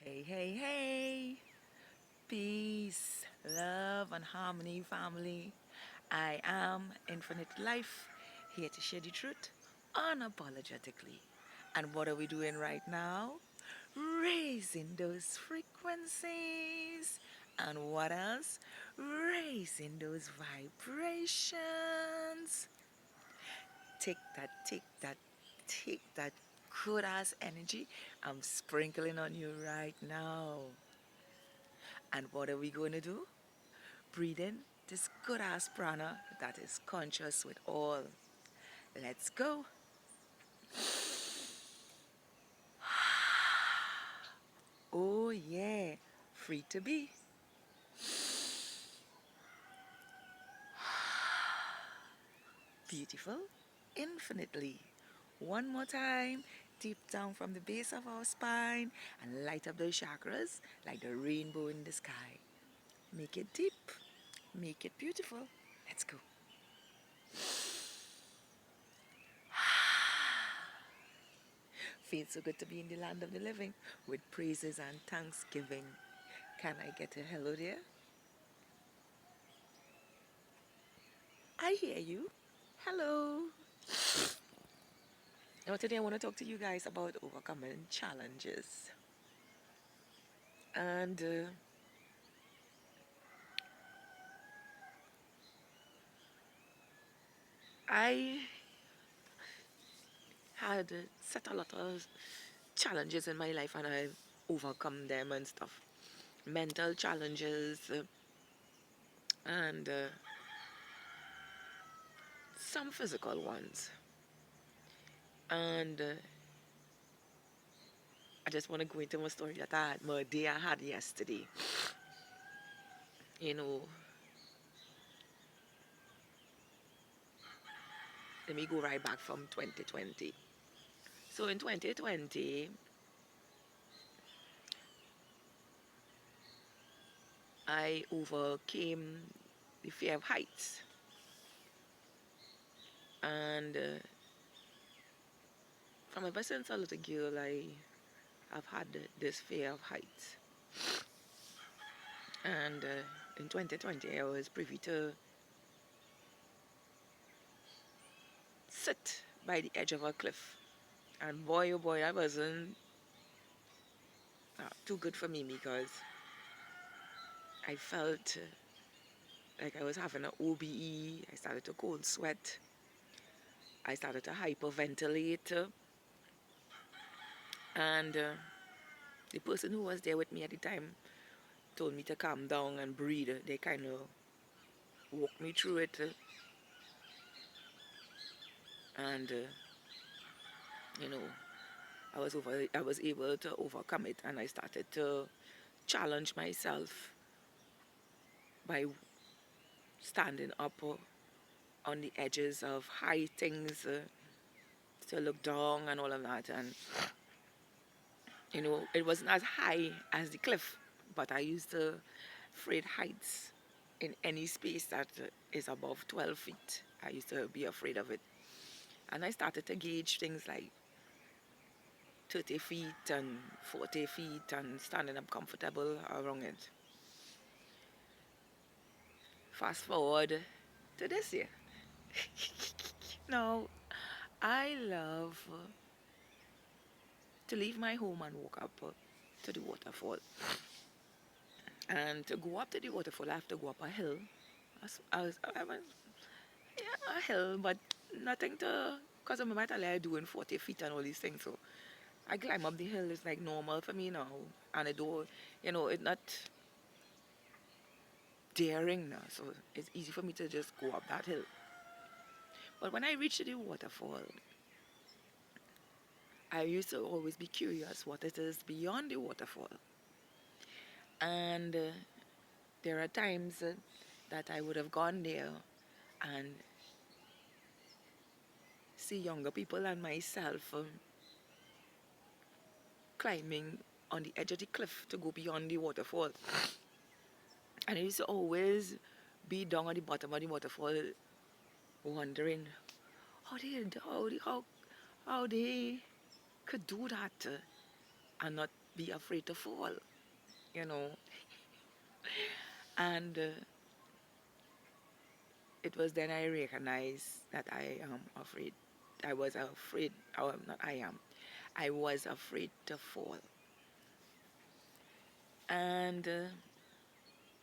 Hey, hey, hey. Peace, love, and harmony, family. I am Infinite Life, here to share the truth unapologetically. And what are we doing right now? Raising those frequencies. And what else? Raising those vibrations. Take that good ass energy I'm sprinkling on you right now. And what are we going to do? Breathe in this good ass prana that is conscious with all. Let's go. Oh, yeah. Free to be. Beautiful. Infinitely. One more time. Deep down from the base of our spine and light up those chakras like the rainbow in the sky. Make it deep. Make it beautiful. Let's go. Feels so good to be in the land of the living with praises and thanksgiving. Can I get a hello there? I hear you. Hello. Now today I want to talk to you guys about overcoming challenges. And I had set a lot of challenges in my life and I've overcome them and stuff. Mental challenges and some physical ones. And I just want to go into my story that my day I had yesterday. You know, let me go right back from 2020. So in 2020, I overcame the fear of heights. And from ever since a little girl, I have had this fear of heights. And in 2020, I was privy to sit by the edge of a cliff. And boy, oh boy, that wasn't too good for me because I felt like I was having an OBE. I started to cold sweat. I started to hyperventilate. And the person who was there with me at the time told me to calm down and breathe. They kind of walked me through it. And, you know, I was able to overcome it, and I started to challenge myself by standing up on the edges of high things to look down and all of that. And it wasn't as high as the cliff, but I used to afraid heights in any space that is above 12 feet. I used to be afraid of it. And I started to gauge things like 30 feet and 40 feet and standing up comfortable around it. Fast forward to this year. Now, I love to leave my home and walk up to the waterfall. And to go up to the waterfall, I have to go up a hill. I went, yeah, a hill, but nothing to, because I'm I doing 40 feet and all these things. So I climb up the hill, it's like normal for me now. And it do, it's not daring now. So it's easy for me to just go up that hill. But when I reach the waterfall, I used to always be curious what it is beyond the waterfall. And there are times that I would have gone there and see younger people and myself climbing on the edge of the cliff to go beyond the waterfall. And I used to always be down at the bottom of the waterfall wondering how they could do that. and not be afraid to fall, you know. And it was then I recognized that I am afraid. I was afraid, not I am, I was afraid to fall. And,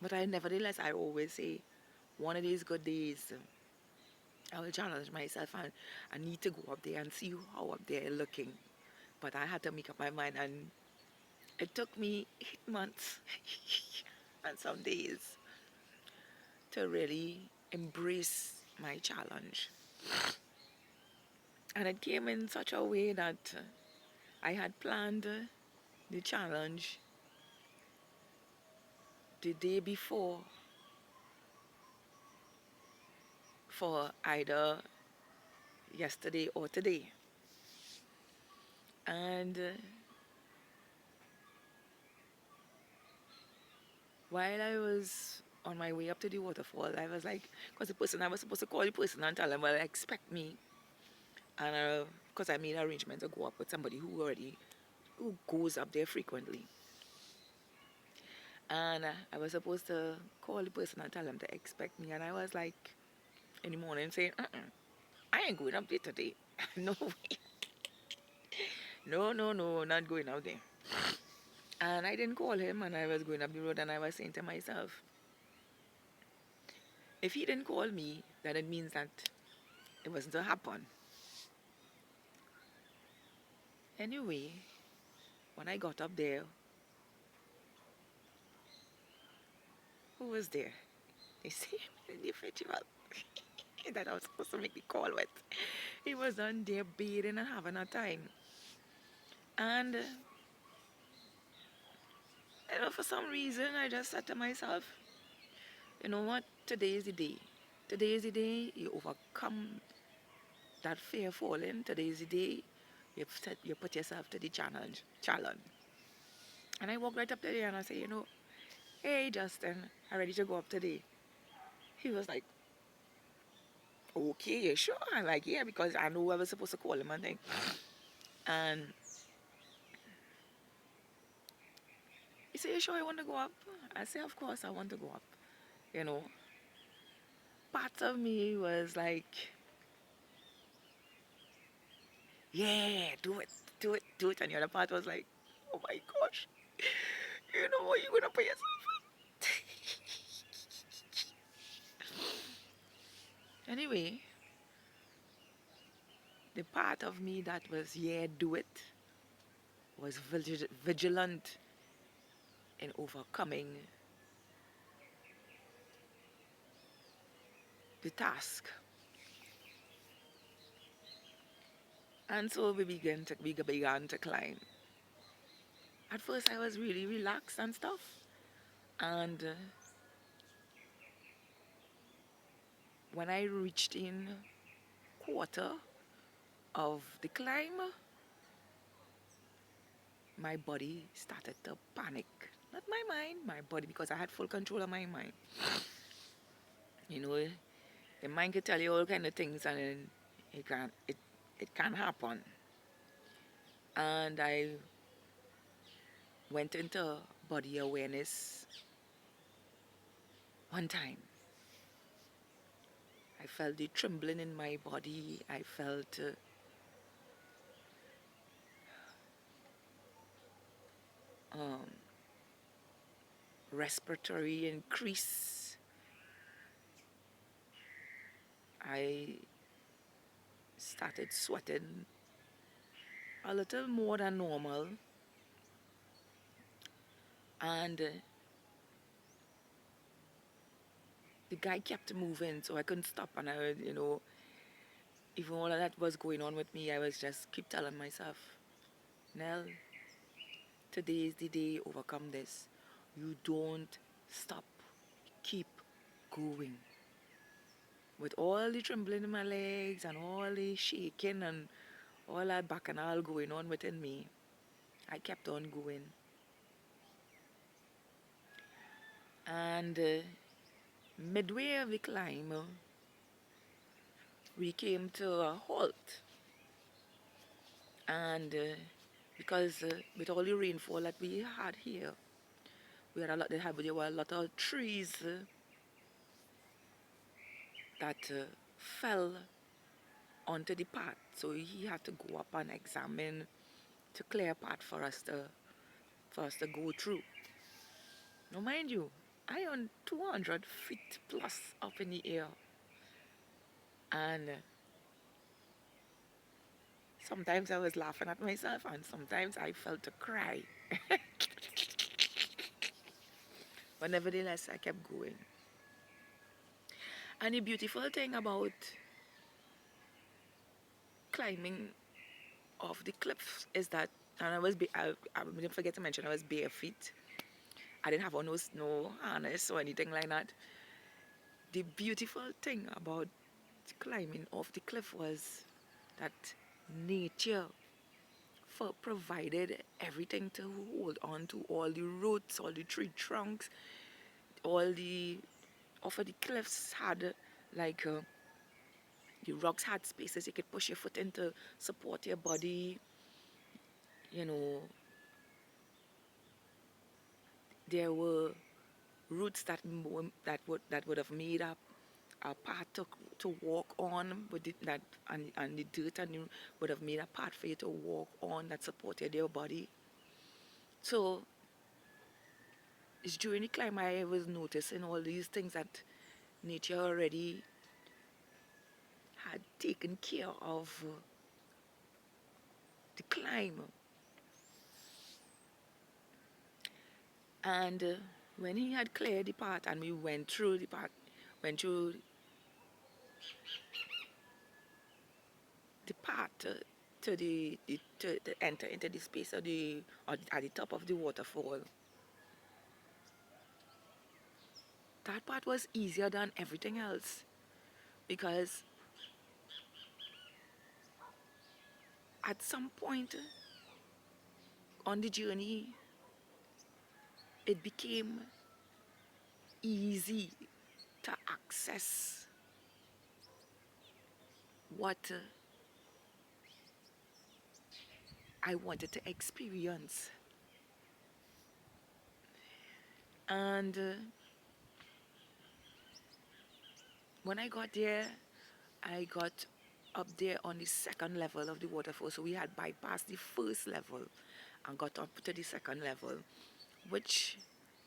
but I nevertheless, I always say, one of these good days, I will challenge myself and I need to go up there and see how up there looking. But I had to make up my mind, and it took me 8 months and some days to really embrace my challenge. And it came in such a way that I had planned the challenge the day before for either yesterday or today. And while I was on my way up to the waterfall, I was like, because the person, I was supposed to call the person and tell them, well, expect me. And because I made an arrangement to go up with somebody who goes up there frequently. And I was supposed to call the person and tell them to expect me. And I was like, in the morning saying, I ain't going up there today. No way. No, no, no, not going out there. And I didn't call him, and I was going up the road, and I was saying to myself, if he didn't call me, then it means that it wasn't to happen. Anyway, when I got up there, who was there? They say the individual that I was supposed to make the call with. He was on there bathing and having a time. And for some reason, I just said to myself, you know what? Today is the day. Today is the day you overcome that fear of falling. Today is the day you put yourself to the challenge. And I walked right up to there and I said, hey Justin, I'm ready to go up today. He was like, okay, you sure? I'm like, yeah, because I know I was supposed to call him and thing. And he said, you sure you want to go up? I said, of course I want to go up. You know, part of me was like, yeah, do it, do it, do it. And the other part was like, oh my gosh, you know what you're gonna put yourself in. Anyway, the part of me that was, yeah, do it, was vigilant in overcoming the task. And so we began to climb. At first, I was really relaxed and stuff. And when I reached in quarter of the climb, my body started to panic. Not my mind, my body, because I had full control of my mind. You know, the mind can tell you all kind of things, and then it can happen. And I went into body awareness one time. I felt the trembling in my body. I felt um, respiratory increase. I started sweating a little more than normal. And the guy kept moving, so I couldn't stop. And even all of that was going on with me, I was just keep telling myself, Nell, today is the day, overcome this. You don't stop. Keep going. With all the trembling in my legs and all the shaking and all that bacchanal going on within me, I kept on going. And midway of the climb, we came to a halt. And because with all the rainfall that we had here, we had a lot. There were a lot of trees that fell onto the path, so he had to go up and examine to clear a path for us to go through. Now, mind you, I on 200 feet plus up in the air, and sometimes I was laughing at myself, and sometimes I felt to cry. But nevertheless, I kept going. And the beautiful thing about climbing off the cliffs is that, and I didn't forget to mention I was bare feet. I didn't have on no harness or anything like that. The beautiful thing about climbing off the cliff was that nature provided everything to hold on to, all the roots, all the tree trunks, all the off of the cliffs had like the rocks had spaces you could push your foot into support your body. You know, there were roots that would have made up a path to walk on with that and the dirt and would have made a path for you to walk on that supported your body. So it's during the climb I was noticing all these things that nature already had taken care of the climb. And when he had cleared the path and we went through the path, went through the path to enter into the space of the or at the top of the waterfall. That part was easier than everything else because at some point on the journey it became easy to access what I wanted to experience. And when I got there, I got up there on the second level of the waterfall. So we had bypassed the first level and got up to the second level, which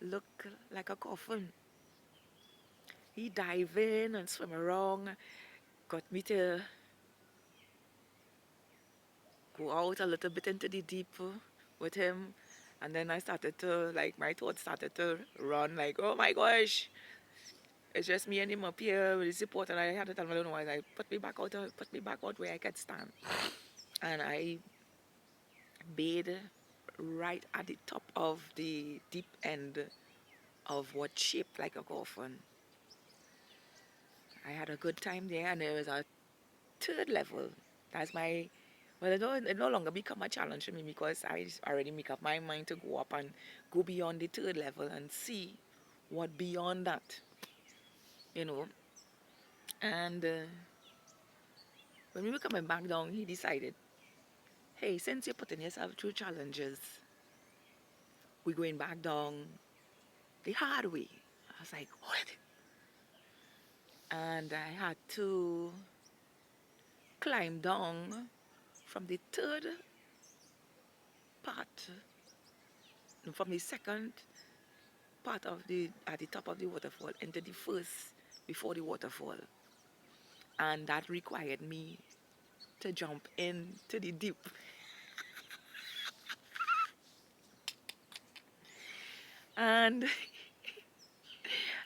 looked like a coffin. He dived in and swam around, got me to go out a little bit into the deep with him. And then I started to, like, my thoughts started to run, like, oh my gosh, it's just me and him up here with the support. And I had to tell my little one, like, put me back out where I could stand. And I bathed right at the top of the deep end of what shaped like a coffin. I had a good time there, and there was a third level. That's my, well, it no longer become a challenge for me because I already make up my mind to go up and go beyond the third level and see what beyond that, you know. And when we were coming back down, he decided, hey, since you're putting yourself through challenges, we're going back down the hard way. I was like, what? And I had to climb down from the third part, from the second part of the at the top of the waterfall into the first before the waterfall, and that required me to jump into the deep. And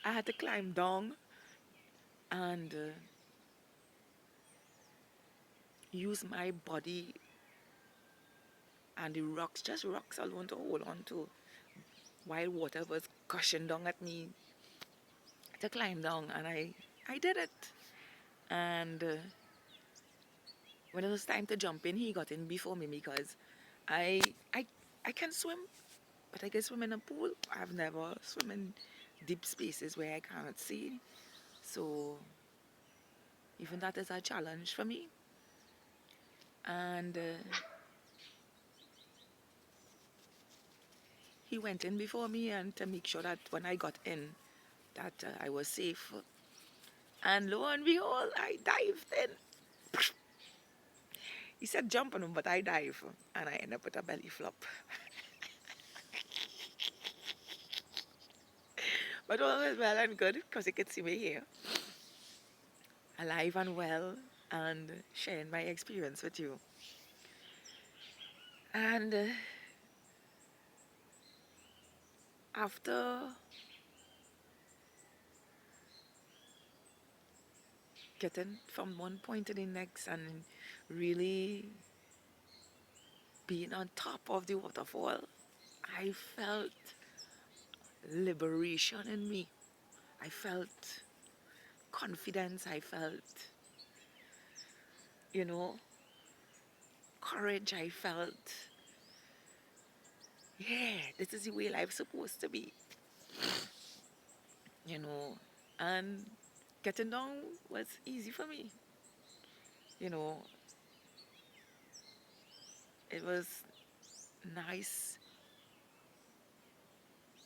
I had to climb down and use my body and the rocks, just rocks alone, to hold on to while water was gushing down at me to climb down. And I did it. And when it was time to jump in, he got in before me because I I I can swim, but I can swim in a pool. I've never swum in deep spaces where I cannot see. So even that is a challenge for me. And he went in before me and to make sure that when I got in, that I was safe. And lo and behold, I dived in. He said jump on him, but I dive, and I end up with a belly flop. But all was well and good because you could see me here, alive and well, and sharing my experience with you. And after getting from one point to the next and really being on top of the waterfall, I felt liberation in me. I felt confidence. I felt, you know, courage. I felt, yeah, this is the way life's supposed to be, you know. And getting down was easy for me, you know. It was nice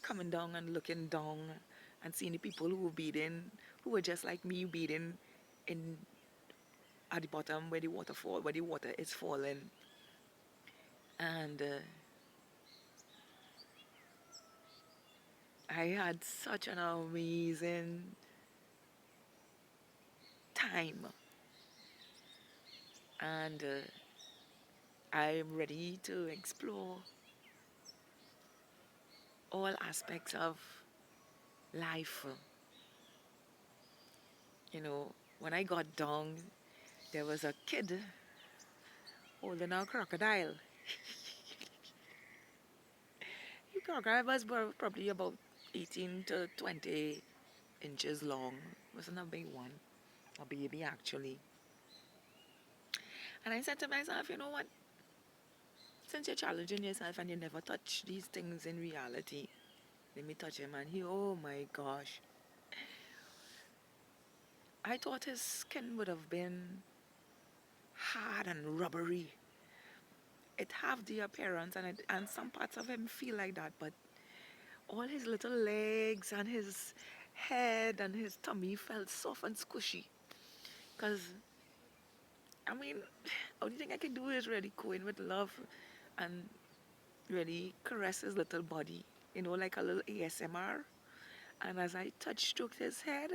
coming down and looking down and seeing the people who were bathing, who were just like me bathing in at the bottom where the waterfall, where the water is falling. And I had such an amazing time. And I'm ready to explore all aspects of life. You know, when I got down, there was a kid holding a crocodile. The crocodile was probably about 18 to 20 inches long. Wasn't a big one, a baby actually. And I said to myself, you know what? Since you're challenging yourself and you never touch these things in reality, let me touch him. And he, oh my gosh. I thought his skin would have been hard and rubbery. It have the appearance, and some parts of him feel like that, but all his little legs and his head and his tummy felt soft and squishy. Because, I mean, only thing I can do is really go in with love and really caress his little body, like a little ASMR. And as I stroked his head,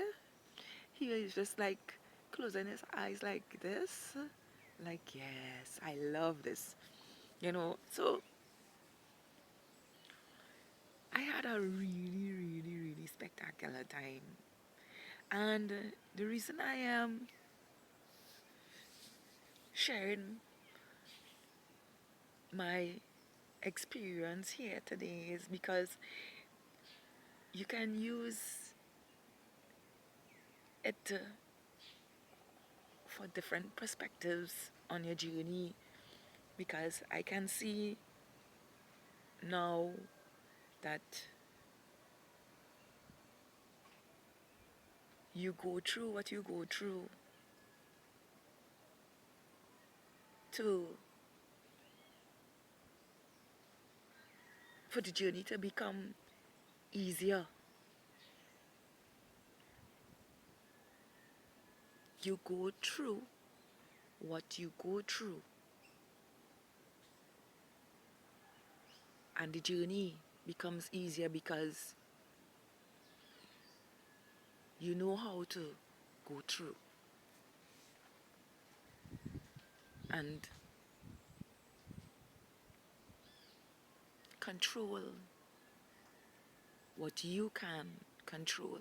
he was just like closing his eyes like this. Like, yes, I love this. So I had a really, really, really spectacular time. And the reason I am sharing my experience here today is because you can use it for different perspectives on your journey, because I can see now that you go through what you go through to for the journey to become easier. You go through what you go through, and the journey becomes easier because you know how to go through and control what you can control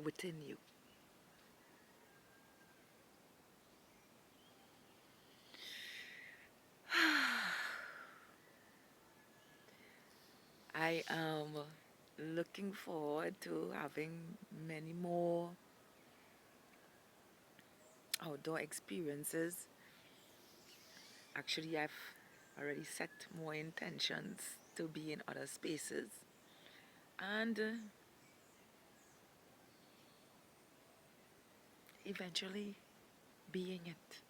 within you. I am looking forward to having many more outdoor experiences. Actually, I've already set more intentions to be in other spaces and eventually being it.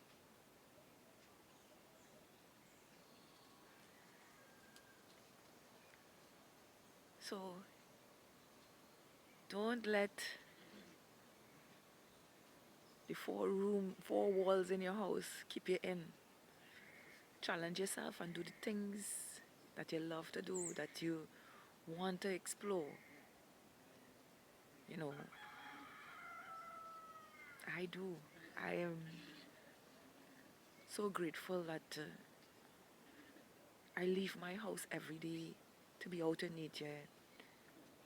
So don't let the four walls in your house keep you in. Challenge yourself and do the things that you love to do, that you want to explore. You know, I do. I am so grateful that I leave my house every day to be out in nature.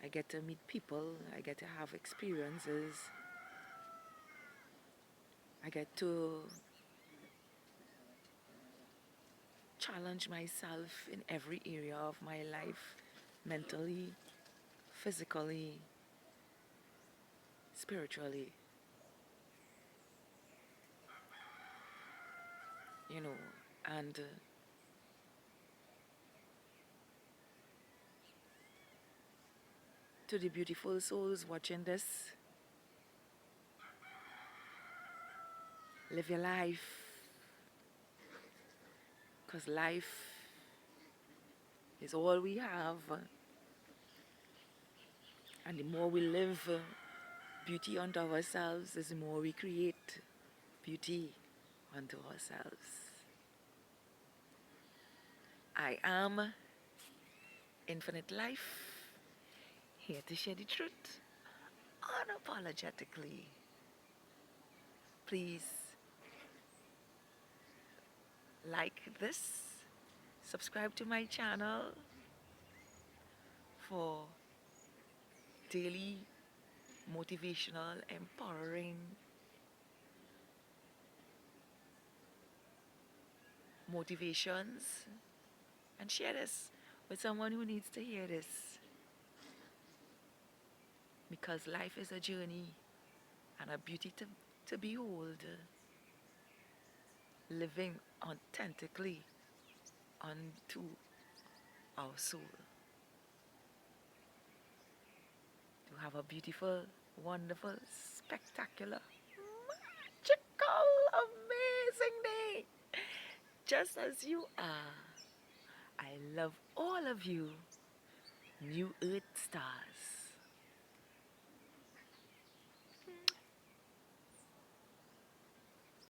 I get to meet people, I get to have experiences, I get to challenge myself in every area of my life, mentally, physically, spiritually, you know, and to the beautiful souls watching this, live your life, because life is all we have, and the more we live beauty unto ourselves, is the more we create beauty unto ourselves. I am Infinite Life, here to share the truth unapologetically. Please like this, subscribe to my channel for daily motivational, empowering motivations, and share this with someone who needs to hear this, because life is a journey and a beauty to behold, living authentically unto our soul. To have a beautiful, wonderful, spectacular, magical, amazing day, just as you are. I love all of you, New Earth stars.